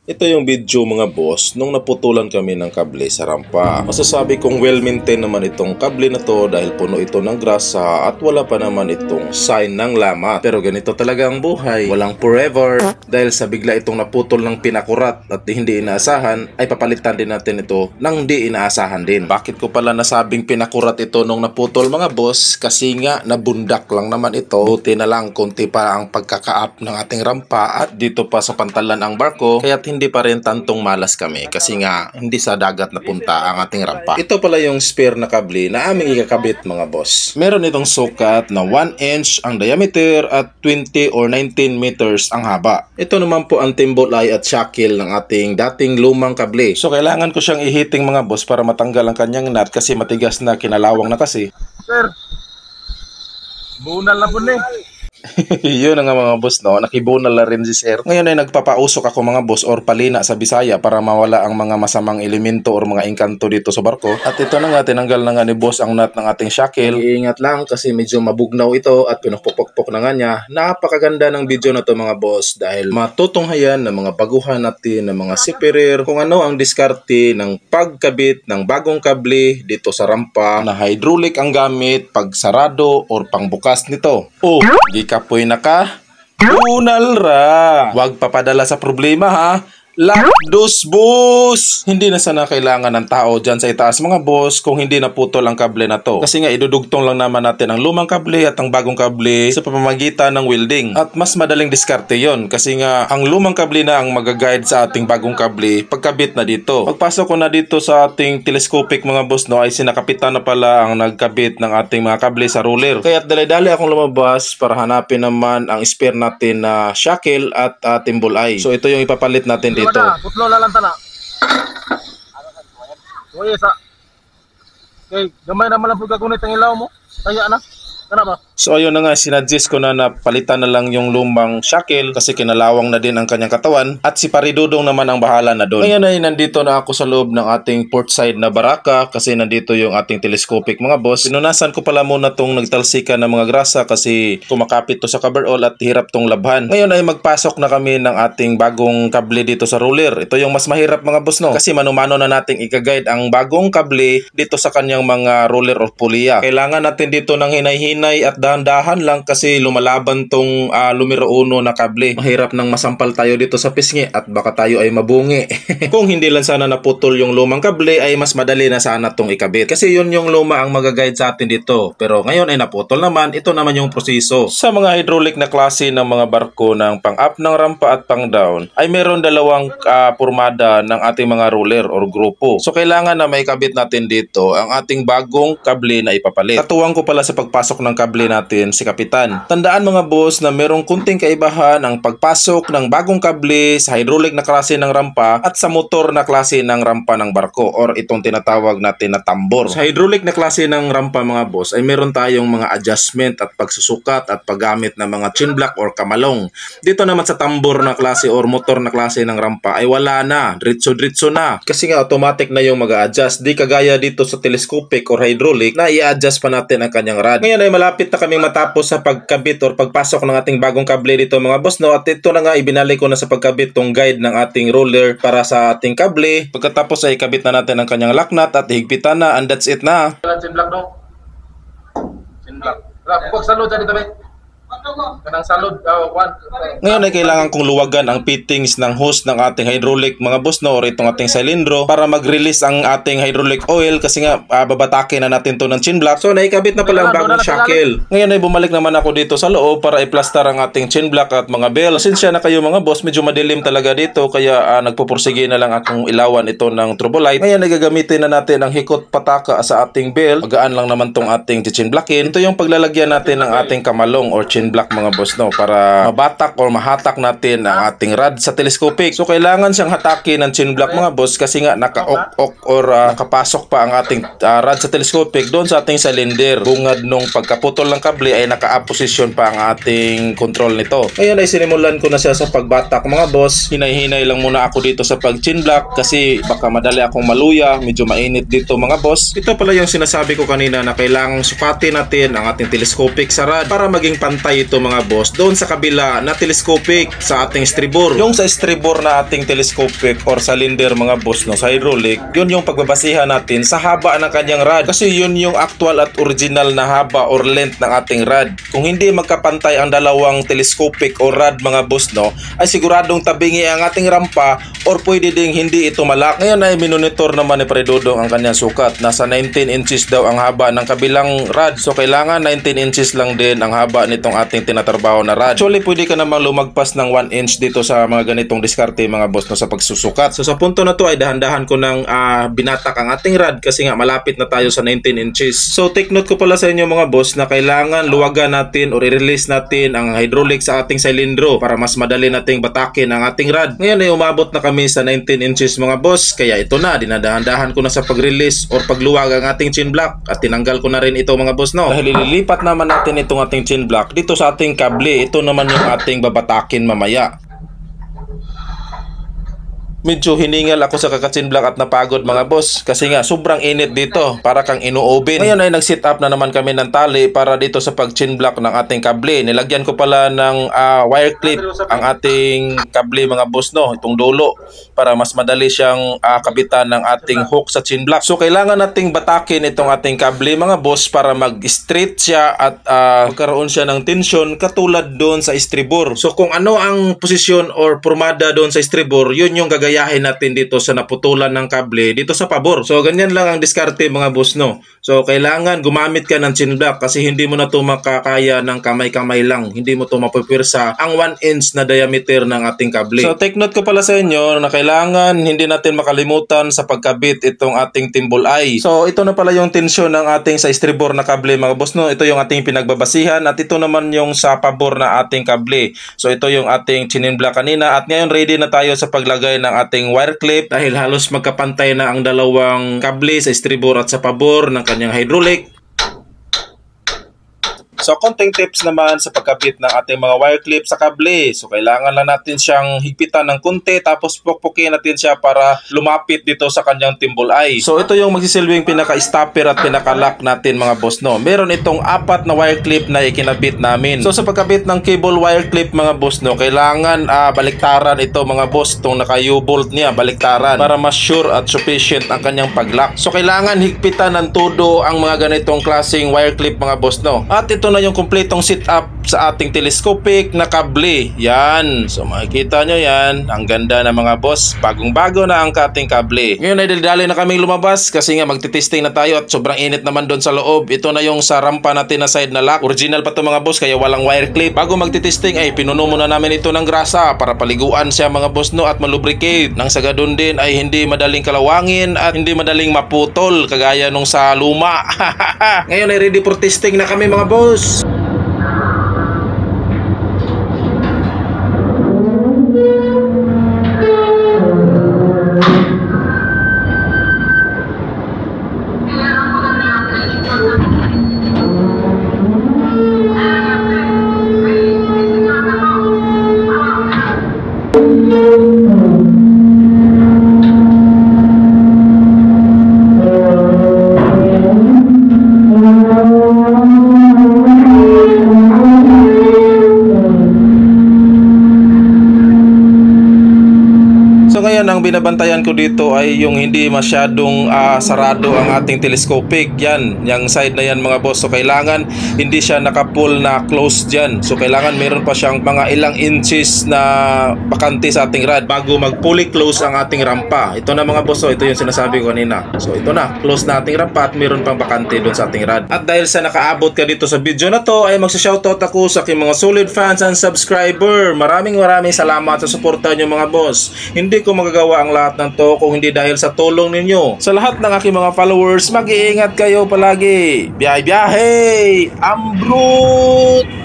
Ito yung video mga boss nung naputulan kami ng kable sa rampa. Masasabi kong well-maintained naman itong kable na to dahil puno ito ng grasa at wala pa naman itong sign ng lamat. Pero ganito talaga ang buhay, walang forever. Dahil sa bigla itong naputol ng pinakurat at hindi inaasahan ay papalitan din natin ito ng hindi inaasahan din. Bakit ko pala nasabing pinakurat ito nung naputol mga boss? Kasi nga nabundak lang naman ito. Buti na lang konti pa ang pagkaka-up ng ating rampa at dito pa sa pantalan ang barko kaya hindi pa rin tantong malas kami kasi nga hindi sa dagat napunta ang ating rampa. Ito pala yung spare na kable na aming ikakabit mga boss. Meron itong sukat na 1 inch ang diameter at 20 or 19 meters ang haba. Ito naman po ang timbolay at shackle ng ating dating lumang kable. So kailangan ko siyang ihiting mga boss para matanggal ang kanyang nut kasi matigas na, kinalawang na kasi. Sir, bunal na po ni. Yun nga mga boss, no? Nakibunal na rin si sir. Ngayon ay nagpapausok ako mga boss or palina sa Bisaya para mawala ang mga masamang elemento or mga engkanto dito sa barko. At ito na nga, tinanggal na nga ni boss ang nut ng ating shackle. Iingat lang kasi medyo mabugnaw ito at pinupupok-pok na nga niya. Napakaganda ng video na to mga boss dahil matutunghayan ng mga baguhan natin ng mga sipirir kung ano ang diskarte ng pagkabit ng bagong kable dito sa rampa na hydraulic ang gamit pag sarado or pangbukas nito. Oh, di kapoy na ka, bunal ra. Huwag papadala sa problema ha. Lakdos boss! Hindi na sana kailangan ng tao dyan sa itaas mga boss kung hindi naputol ang kable na to. Kasi nga idudugtong lang naman natin ang lumang kable at ang bagong kable sa pamamagitan ng welding. At mas madaling diskarte yon kasi nga ang lumang kable na ang magaguide sa ating bagong kable pagkabit na dito. Pagpasok ko na dito sa ating telescopic mga boss no ay sinakapitan na pala ang nagkabit ng ating mga kable sa ruler. Kaya dali-dali akong lumabas para hanapin naman ang spare natin na shackle at timbolay. So ito yung ipapalit natin dito. Putlo na lang tana. Uy, sa. Okay, gamay naman lang po gagunit ang ilaw mo. Kaya na. Kana ba? So ayun na nga, sinadjust ko na palitan na lang yung lumang shackle kasi kinalawang na din ang kanyang katawan at si Paridudong naman ang bahala na doon. Ngayon ay nandito na ako sa loob ng ating port side na baraka kasi nandito yung ating telescopic mga boss. Pinunasan ko pala muna tong nagtalsika ng mga grasa kasi kumakapit to sa coverall at hirap tong labhan. Ngayon ay magpasok na kami ng ating bagong kable dito sa roller. Ito yung mas mahirap mga boss no kasi manumano na nating ika-guide ang bagong kable dito sa kanyang mga roller or puliya. Kailangan natin dito ng hinay-hinay at dahan-dahan lang kasi lumalaban tong lumero uno na kable. Mahirap nang masampal tayo dito sa pisngi at baka tayo ay mabungi. Kung hindi lang sana naputol yung lumang kable ay mas madali na sana tong ikabit. Kasi yun yung luma ang magaguide sa atin dito. Pero ngayon ay naputol naman, ito naman yung proseso. Sa mga hydraulic na klase ng mga barko ng pang-up ng rampa at pang-down ay meron dalawang pormada ng ating mga roller or grupo. So kailangan na maikabit natin dito ang ating bagong kable na ipapalit. Katuwang ko pala sa pagpasok ng kable natin si Kapitan. Tandaan mga boss na merong kunting kaibahan ang pagpasok ng bagong kable sa hydraulic na klase ng rampa at sa motor na klase ng rampa ng barko or itong tinatawag natin na tambor. Sa hydraulic na klase ng rampa mga boss ay meron tayong mga adjustment at pagsusukat at paggamit ng mga chin block or kamalong. Dito naman sa tambor na klase or motor na klase ng rampa ay wala na, diretso-diretso na. Kasi nga automatic na yung mag-a-adjust. Di kagaya dito sa telescopic or hydraulic na i-adjust pa natin ang kanyang rod. Ngayon ay malapit na kaming matapos sa pagkabit or pagpasok ng ating bagong kable dito mga boss no at ito na nga ibinalik ko na sa pagkabit tong guide ng ating roller para sa ating kable. Pagkatapos ay ikabit na natin ang kanyang lock nut at higpitan na and that's it na. Chin block no. Chin block. Pag salud sa dito ba? Kanang salud Ngayon ay kailangan kong luwagan ang fittings ng hose ng ating hydraulic mga boss no or itong ating silindro para mag-release ang ating hydraulic oil kasi nga babatakin na natin to ng chin block. So naikabit na pala ang bagong shackle. Ngayon ay bumalik naman ako dito sa loob para i-plaster ang ating chin block at mga bell. Pasensya na kayo mga boss, medyo madilim talaga dito kaya nagpupursige na lang akong ilawan ito ng trubolight. Ngayon ay gagamitin na natin ang hikot pataka sa ating bell. Magaan lang naman tong ating chin blockin. Ito yung paglalagyan natin ng ating kamalong or chin block mga boss no para mabatak or mahatak natin ang ating rod sa telescopic. So kailangan siyang hatakin ng chin block mga boss kasi nga naka-ok-ok or nakapasok pa ang ating rod sa telescopic doon sa ating cylinder. Bungad nung pagkaputol ng kable ay naka-up position pa ang ating control nito. Ngayon ay sinimulan ko na siya sa pagbatak mga boss. Hinay-hinay lang muna ako dito sa pag chin block kasi baka madali akong maluya, medyo mainit dito mga boss. Ito pala yung sinasabi ko kanina na kailangang sukatin natin ang ating telescopic sa rod para maging pantay dito mga boss doon sa kabila na telescopic sa ating estribor. Yung sa estribor na ating telescopic or cylinder mga boss no, sa hydraulic, yun yung pagbabasihan natin sa haba ng kanyang rod. Kasi yun yung actual at original na haba or length ng ating rod. Kung hindi magkapantay ang dalawang telescopic o rod mga boss no, ay siguradong tabingi ang ating rampa or pwede ding hindi ito malak. Ngayon ay minonitor naman ni Paridudong ang kanyang sukat. Nasa 19 inches daw ang haba ng kabilang rod. So kailangan 19 inches lang din ang haba nitong ating tinatrabaho na rod. Actually pwede ka namang lumagpas ng 1 inch dito sa mga ganitong diskarte mga boss no, sa pagsusukat. So sa punto na to ay dahan-dahan ko ng binatak ang ating rod kasi nga malapit na tayo sa 19 inches. So take note ko pala sa inyo mga boss na kailangan luwagan natin or i-release natin ang hydraulic sa ating silindro para mas madali nating batakin ang ating rod. Ngayon ay umabot na kami sa 19 inches mga boss, kaya ito na, dinadahan-dahan ko na sa pag-release or pagluwag ang ating chin block at tinanggal ko na rin ito mga boss no. Dahil ililipat naman natin itong ating chin block dito sa ating kable, ito naman yung ating babatakin mamaya. Medyo hiningal ako sa kakachin block at napagod mga boss kasi nga sobrang init dito, para kang ino-oven. Ngayon ay nag-set up na naman kami ng tali para dito sa pag-chin block ng ating kable. Nilagyan ko pala ng wire clip ang ating kable mga boss no, itong dulo, para mas madali siyang kabitan ng ating hook sa chin block. So kailangan nating batakin itong ating kable mga boss para mag-straight siya at magkaroon siya ng tension katulad doon sa estribor. So kung ano ang posisyon or formada doon sa estribor, yun yung gagayahin natin dito sa naputulan ng kable dito sa pabor. So ganyan lang ang diskarte mga boss no. So kailangan gumamit ka ng chin block kasi hindi mo na to makakaya ng kamay-kamay lang. Hindi mo to mapupwersa ang 1 inch na diameter ng ating kable. So take note ko pala sa inyo na kailangan hindi natin makalimutan sa pagkabit itong ating timbol eye. So ito na pala yung tensyon ng ating sa estribor na kable mga boss no. Ito yung ating pinagbabasihan at ito naman yung sa pabor na ating kable. So ito yung ating chin block kanina at ngayon ready na tayo sa paglagay ng ating wire clip dahil halos magkapantay na ang dalawang kable sa estribor at sa pabor ng kanyang hydraulic. So, konting tips naman sa pagkabit ng ating mga wire clip sa kable. So, kailangan lang natin siyang higpitan ng konti tapos pukpukin natin siya para lumapit dito sa kanyang timbol eye. So, ito yung magsisilbing pinaka-stopper at pinaka-lock natin mga boss no. Meron itong 4 na wire clip na ikinabit namin. So, sa pagkabit ng cable wire clip mga boss no, kailangan baliktaran ito mga boss. Itong naka-U-bolt niya, baliktaran para mas sure at sufficient ang kanyang pag-lock. So, kailangan higpitan ng todo ang mga ganitong klaseng wire clip mga boss no. At ito na yung kumpletong setup sa ating telescopic na kable. Yan. So makikita nyo yan. Ang ganda na mga boss. Bagong-bago na ang ating kable. Ngayon ay dali na kaming lumabas kasi nga magtitesting na tayo at sobrang init naman doon sa loob. Ito na yung sa rampa natin na side na lock. Original pa to mga boss kaya walang wire clip. Bago magtitesting ay pinuno muna namin ito ng grasa para paliguan siya mga boss no at malubricate. Nang sa gadun din ay hindi madaling kalawangin at hindi madaling maputol kagaya nung sa luma. Ngayon ay ready for testing na kami mga boss. Ngayon ang binabantayan ko dito ay yung hindi masyadong sarado ang ating telescopic. Yan, yung side na yan mga boss. So kailangan hindi siya naka-full na close dyan. So kailangan meron pa siyang mga ilang inches na bakante sa ating rod bago mag-fully close ang ating rampa. Ito na mga boss, so ito yung sinasabi ko kanina. So ito na, close na ating rampa at meron pang bakante doon sa ating rod. At dahil sa nakaabot ka dito sa video na to ay magsa-shoutout ako sa aking mga solid fans and subscriber. Maraming salamat sa suporta nyo mga boss. Hindi ko magagawa ang lahat ng to kung hindi dahil sa tulong ninyo. Sa lahat ng aking mga followers, mag-iingat kayo palagi. Biyahe-biyahe! Ambrut!